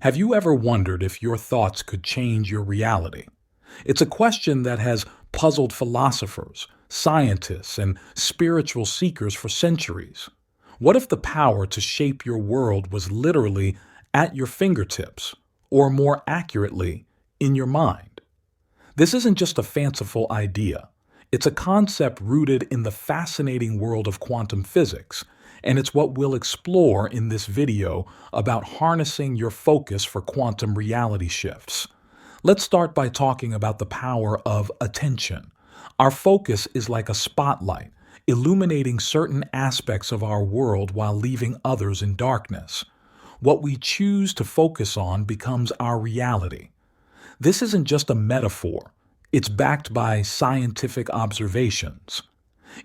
Have you ever wondered if your thoughts could change your reality? It's a question that has puzzled philosophers, scientists, and spiritual seekers for centuries. What if the power to shape your world was literally at your fingertips, or more accurately, in your mind? This isn't just a fanciful idea. It's a concept rooted in the fascinating world of quantum physics, and it's what we'll explore in this video about harnessing your focus for quantum reality shifts. Let's start by talking about the power of attention. Our focus is like a spotlight, illuminating certain aspects of our world while leaving others in darkness. What we choose to focus on becomes our reality. This isn't just a metaphor, it's backed by scientific observations.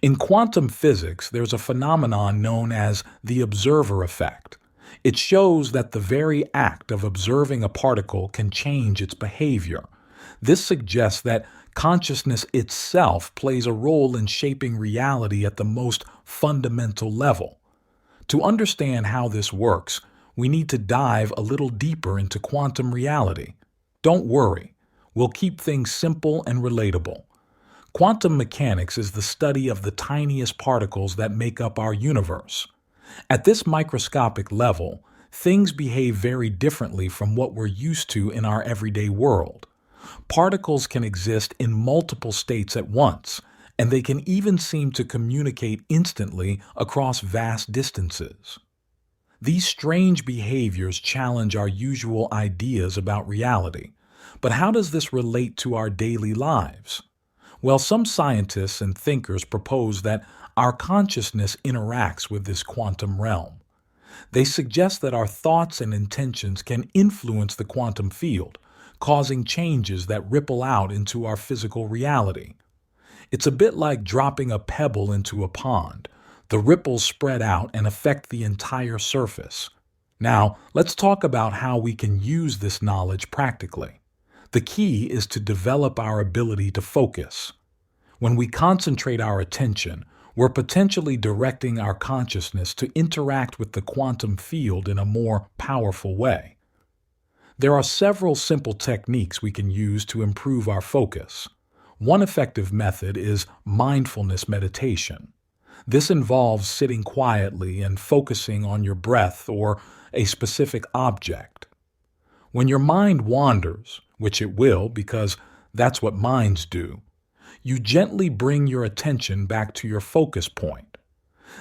In quantum physics, there's a phenomenon known as the observer effect. It shows that the very act of observing a particle can change its behavior. This suggests that consciousness itself plays a role in shaping reality at the most fundamental level. To understand how this works, we need to dive a little deeper into quantum reality. Don't worry, we'll keep things simple and relatable. Quantum mechanics is the study of the tiniest particles that make up our universe. At this microscopic level, things behave very differently from what we're used to in our everyday world. Particles can exist in multiple states at once, and they can even seem to communicate instantly across vast distances. These strange behaviors challenge our usual ideas about reality. But how does this relate to our daily lives? Well, some scientists and thinkers propose that our consciousness interacts with this quantum realm. They suggest that our thoughts and intentions can influence the quantum field, causing changes that ripple out into our physical reality. It's a bit like dropping a pebble into a pond. The ripples spread out and affect the entire surface. Now, let's talk about how we can use this knowledge practically. The key is to develop our ability to focus. When we concentrate our attention, we're potentially directing our consciousness to interact with the quantum field in a more powerful way. There are several simple techniques we can use to improve our focus. One effective method is mindfulness meditation. This involves sitting quietly and focusing on your breath or a specific object. When your mind wanders, which it will because that's what minds do, you gently bring your attention back to your focus point.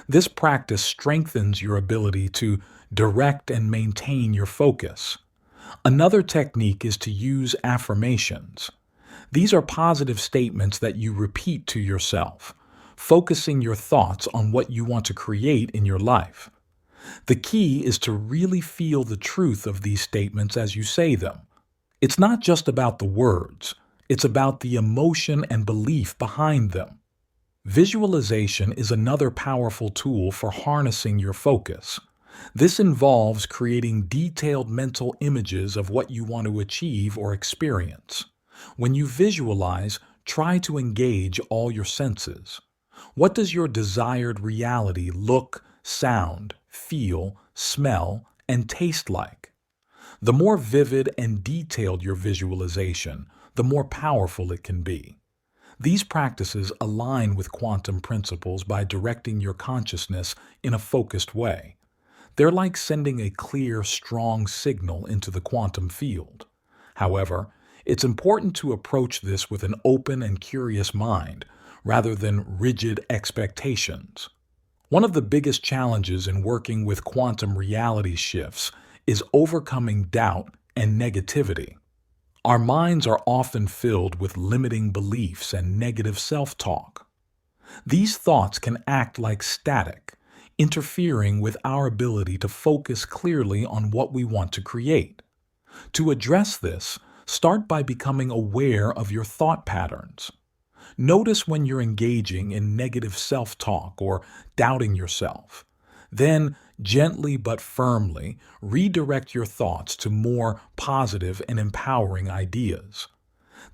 This practice strengthens your ability to direct and maintain your focus. Another technique is to use affirmations. These are positive statements that you repeat to yourself, focusing your thoughts on what you want to create in your life. The key is to really feel the truth of these statements as you say them. It's not just about the words, it's about the emotion and belief behind them. Visualization is another powerful tool for harnessing your focus. This involves creating detailed mental images of what you want to achieve or experience. When you visualize, try to engage all your senses. What does your desired reality look, sound, feel, smell, and taste like? The more vivid and detailed your visualization, the more powerful it can be. These practices align with quantum principles by directing your consciousness in a focused way. They're like sending a clear, strong signal into the quantum field. However, it's important to approach this with an open and curious mind, rather than rigid expectations. One of the biggest challenges in working with quantum reality shifts is overcoming doubt and negativity. Our minds are often filled with limiting beliefs and negative self-talk. These thoughts can act like static, interfering with our ability to focus clearly on what we want to create. To address this, start by becoming aware of your thought patterns. Notice when you're engaging in negative self-talk or doubting yourself. Then, gently but firmly, redirect your thoughts to more positive and empowering ideas.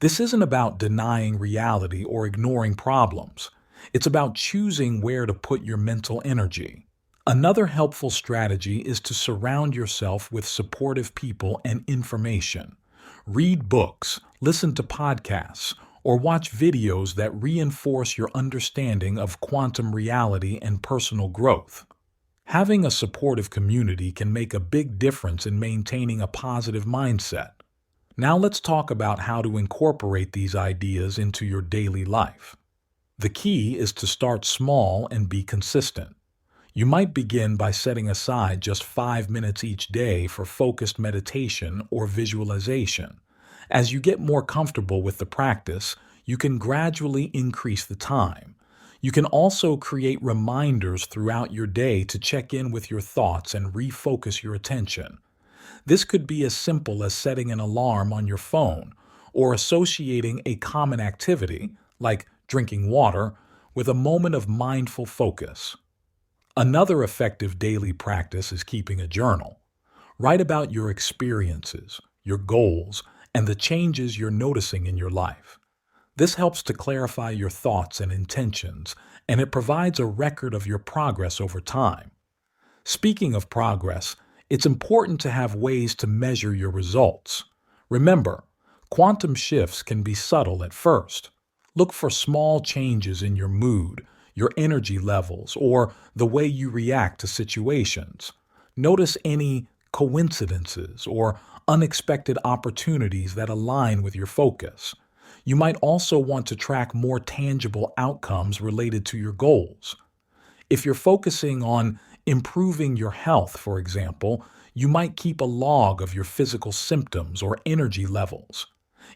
This isn't about denying reality or ignoring problems. It's about choosing where to put your mental energy. Another helpful strategy is to surround yourself with supportive people and information. Read books, listen to podcasts, or watch videos that reinforce your understanding of quantum reality and personal growth. Having a supportive community can make a big difference in maintaining a positive mindset. Now let's talk about how to incorporate these ideas into your daily life. The key is to start small and be consistent. You might begin by setting aside just 5 minutes each day for focused meditation or visualization. As you get more comfortable with the practice, you can gradually increase the time. You can also create reminders throughout your day to check in with your thoughts and refocus your attention. This could be as simple as setting an alarm on your phone or associating a common activity, like drinking water, with a moment of mindful focus. Another effective daily practice is keeping a journal. Write about your experiences, your goals, and the changes you're noticing in your life. This helps to clarify your thoughts and intentions, and it provides a record of your progress over time. Speaking of progress, it's important to have ways to measure your results. Remember, quantum shifts can be subtle at first. Look for small changes in your mood, your energy levels, or the way you react to situations. Notice any coincidences or unexpected opportunities that align with your focus. You might also want to track more tangible outcomes related to your goals. If you're focusing on improving your health, for example, you might keep a log of your physical symptoms or energy levels.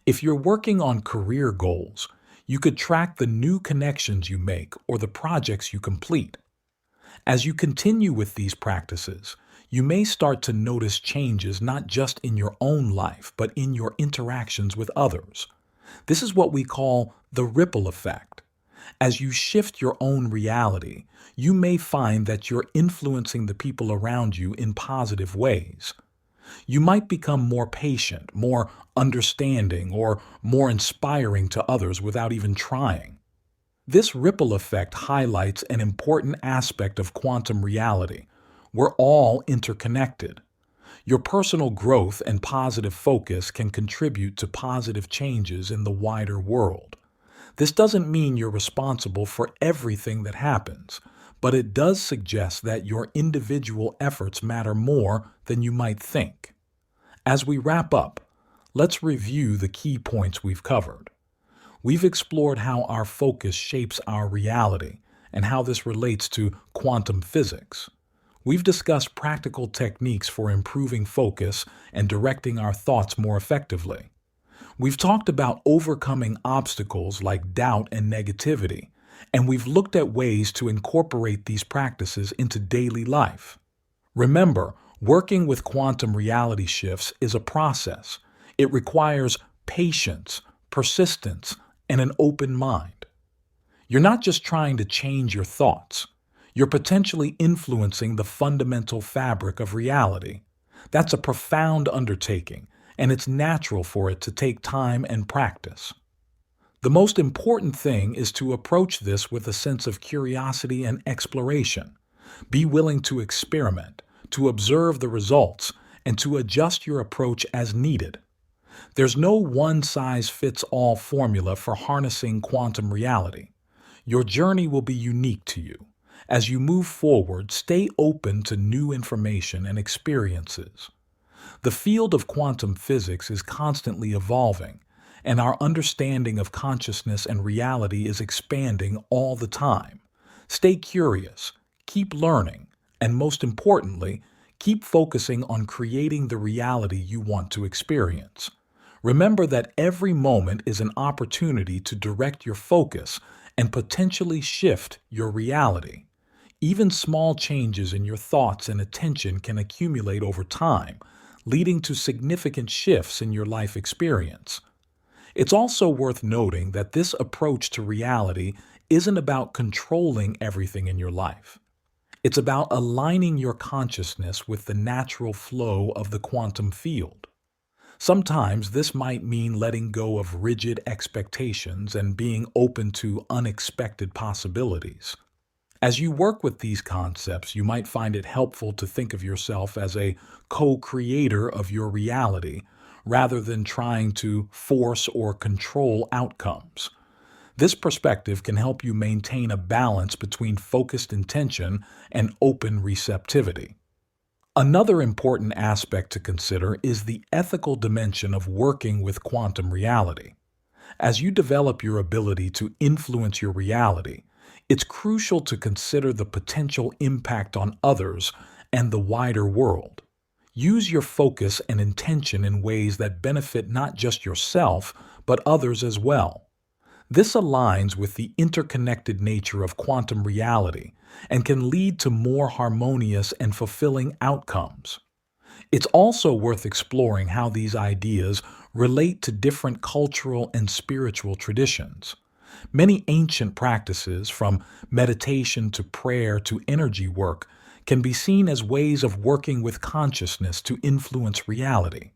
If you're working on career goals, you could track the new connections you make or the projects you complete. As you continue with these practices, you may start to notice changes not just in your own life, but in your interactions with others. This is what we call the ripple effect. As you shift your own reality, you may find that you're influencing the people around you in positive ways. You might become more patient, more understanding, or more inspiring to others without even trying. This ripple effect highlights an important aspect of quantum reality. We're all interconnected. Your personal growth and positive focus can contribute to positive changes in the wider world. This doesn't mean you're responsible for everything that happens, but it does suggest that your individual efforts matter more than you might think. As we wrap up, let's review the key points we've covered. We've explored how our focus shapes our reality and how this relates to quantum physics. We've discussed practical techniques for improving focus and directing our thoughts more effectively. We've talked about overcoming obstacles like doubt and negativity, and we've looked at ways to incorporate these practices into daily life. Remember, working with quantum reality shifts is a process. It requires patience, persistence, and an open mind. You're not just trying to change your thoughts. You're potentially influencing the fundamental fabric of reality. That's a profound undertaking, and it's natural for it to take time and practice. The most important thing is to approach this with a sense of curiosity and exploration. Be willing to experiment, to observe the results, and to adjust your approach as needed. There's no one-size-fits-all formula for harnessing quantum reality. Your journey will be unique to you. As you move forward, stay open to new information and experiences. The field of quantum physics is constantly evolving, and our understanding of consciousness and reality is expanding all the time. Stay curious, keep learning, and most importantly, keep focusing on creating the reality you want to experience. Remember that every moment is an opportunity to direct your focus and potentially shift your reality. Even small changes in your thoughts and attention can accumulate over time, leading to significant shifts in your life experience. It's also worth noting that this approach to reality isn't about controlling everything in your life. It's about aligning your consciousness with the natural flow of the quantum field. Sometimes this might mean letting go of rigid expectations and being open to unexpected possibilities. As you work with these concepts, you might find it helpful to think of yourself as a co-creator of your reality rather than trying to force or control outcomes. This perspective can help you maintain a balance between focused intention and open receptivity. Another important aspect to consider is the ethical dimension of working with quantum reality. As you develop your ability to influence your reality, it's crucial to consider the potential impact on others and the wider world. Use your focus and intention in ways that benefit not just yourself, but others as well. This aligns with the interconnected nature of quantum reality and can lead to more harmonious and fulfilling outcomes. It's also worth exploring how these ideas relate to different cultural and spiritual traditions. Many ancient practices, from meditation to prayer to energy work, can be seen as ways of working with consciousness to influence reality.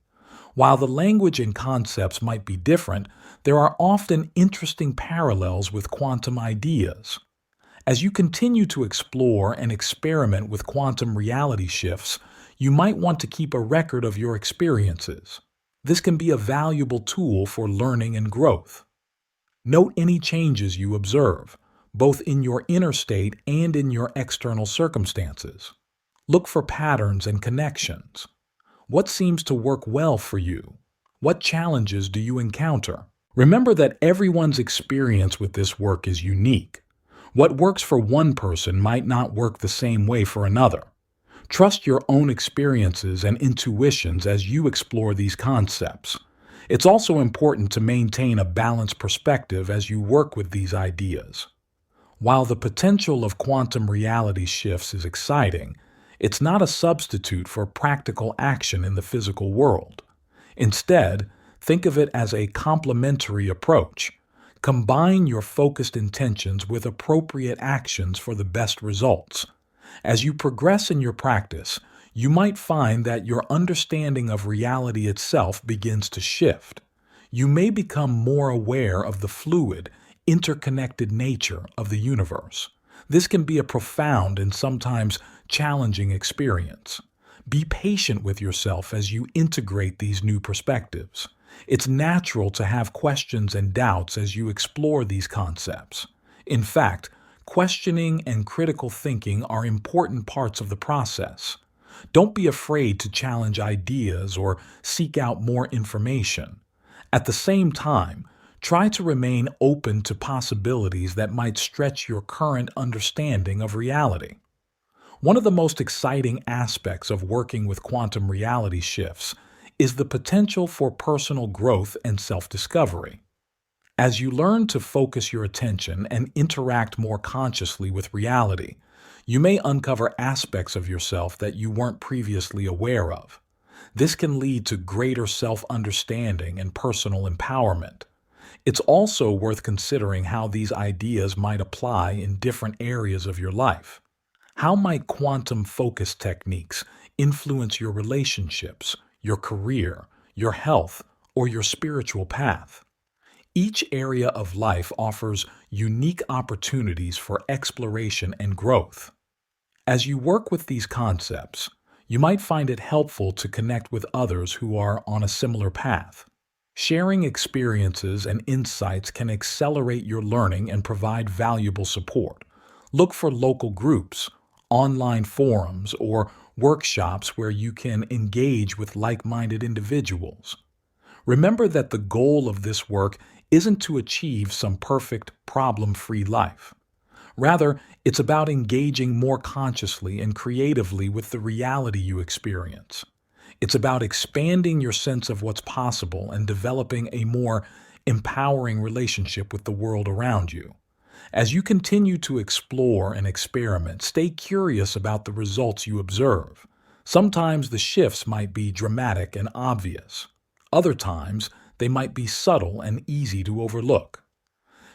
While the language and concepts might be different, there are often interesting parallels with quantum ideas. As you continue to explore and experiment with quantum reality shifts, you might want to keep a record of your experiences. This can be a valuable tool for learning and growth. Note any changes you observe, both in your inner state and in your external circumstances. Look for patterns and connections. What seems to work well for you? What challenges do you encounter? Remember that everyone's experience with this work is unique. What works for one person might not work the same way for another. Trust your own experiences and intuitions as you explore these concepts. It's also important to maintain a balanced perspective as you work with these ideas. While the potential of quantum reality shifts is exciting, it's not a substitute for practical action in the physical world. Instead, think of it as a complementary approach. Combine your focused intentions with appropriate actions for the best results. As you progress in your practice, you might find that your understanding of reality itself begins to shift. You may become more aware of the fluid, interconnected nature of the universe. This can be a profound and sometimes challenging experience. Be patient with yourself as you integrate these new perspectives. It's natural to have questions and doubts as you explore these concepts. In fact, questioning and critical thinking are important parts of the process. Don't be afraid to challenge ideas or seek out more information. At the same time, try to remain open to possibilities that might stretch your current understanding of reality. One of the most exciting aspects of working with quantum reality shifts is the potential for personal growth and self-discovery. As you learn to focus your attention and interact more consciously with reality, you may uncover aspects of yourself that you weren't previously aware of. This can lead to greater self-understanding and personal empowerment. It's also worth considering how these ideas might apply in different areas of your life. How might quantum focus techniques influence your relationships, your career, your health, or your spiritual path? Each area of life offers unique opportunities for exploration and growth. As you work with these concepts, you might find it helpful to connect with others who are on a similar path. Sharing experiences and insights can accelerate your learning and provide valuable support. Look for local groups, online forums, or workshops where you can engage with like-minded individuals. Remember that the goal of this work isn't to achieve some perfect, problem-free life. Rather, it's about engaging more consciously and creatively with the reality you experience. It's about expanding your sense of what's possible and developing a more empowering relationship with the world around you. As you continue to explore and experiment, stay curious about the results you observe. Sometimes the shifts might be dramatic and obvious. Other times, they might be subtle and easy to overlook.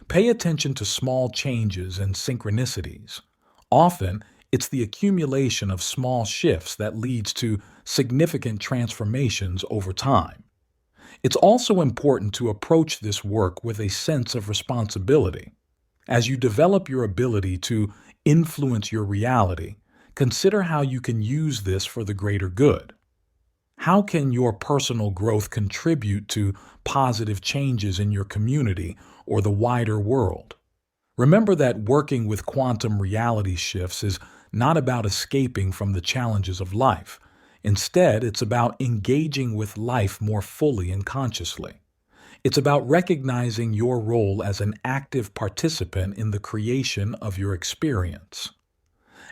Pay attention to small changes and synchronicities. Often, it's the accumulation of small shifts that leads to significant transformations over time. It's also important to approach this work with a sense of responsibility. As you develop your ability to influence your reality, consider how you can use this for the greater good. How can your personal growth contribute to positive changes in your community or the wider world? Remember that working with quantum reality shifts is not about escaping from the challenges of life. Instead, it's about engaging with life more fully and consciously. It's about recognizing your role as an active participant in the creation of your experience.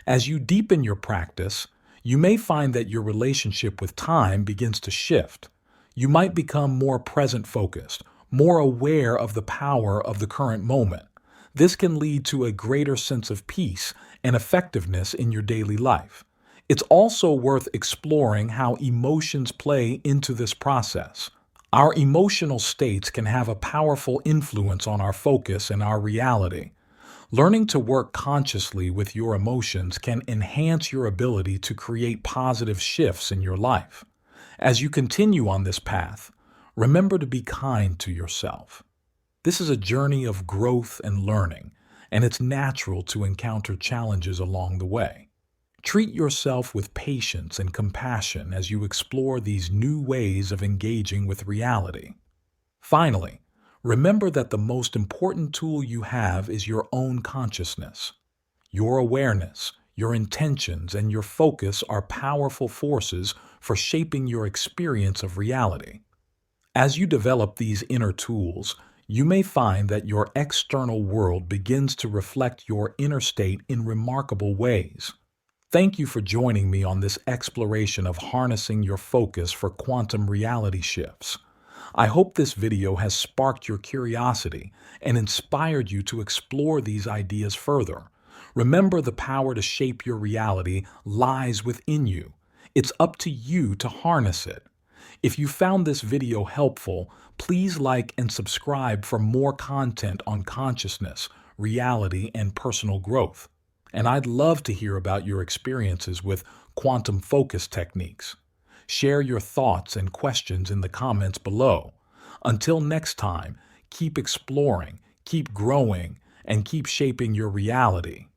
As you deepen your practice, you may find that your relationship with time begins to shift. You might become more present focused, more aware of the power of the current moment. This can lead to a greater sense of peace and effectiveness in your daily life. It's also worth exploring how emotions play into this process. Our emotional states can have a powerful influence on our focus and our reality. Learning to work consciously with your emotions can enhance your ability to create positive shifts in your life. As you continue on this path, remember to be kind to yourself. This is a journey of growth and learning, and it's natural to encounter challenges along the way. Treat yourself with patience and compassion as you explore these new ways of engaging with reality. Finally, remember that the most important tool you have is your own consciousness. Your awareness, your intentions, and your focus are powerful forces for shaping your experience of reality. As you develop these inner tools, you may find that your external world begins to reflect your inner state in remarkable ways. Thank you for joining me on this exploration of harnessing your focus for quantum reality shifts. I hope this video has sparked your curiosity and inspired you to explore these ideas further. Remember, the power to shape your reality lies within you. It's up to you to harness it. If you found this video helpful, please like and subscribe for more content on consciousness, reality, and personal growth. And I'd love to hear about your experiences with quantum focus techniques. Share your thoughts and questions in the comments below. Until next time, keep exploring, keep growing, and keep shaping your reality.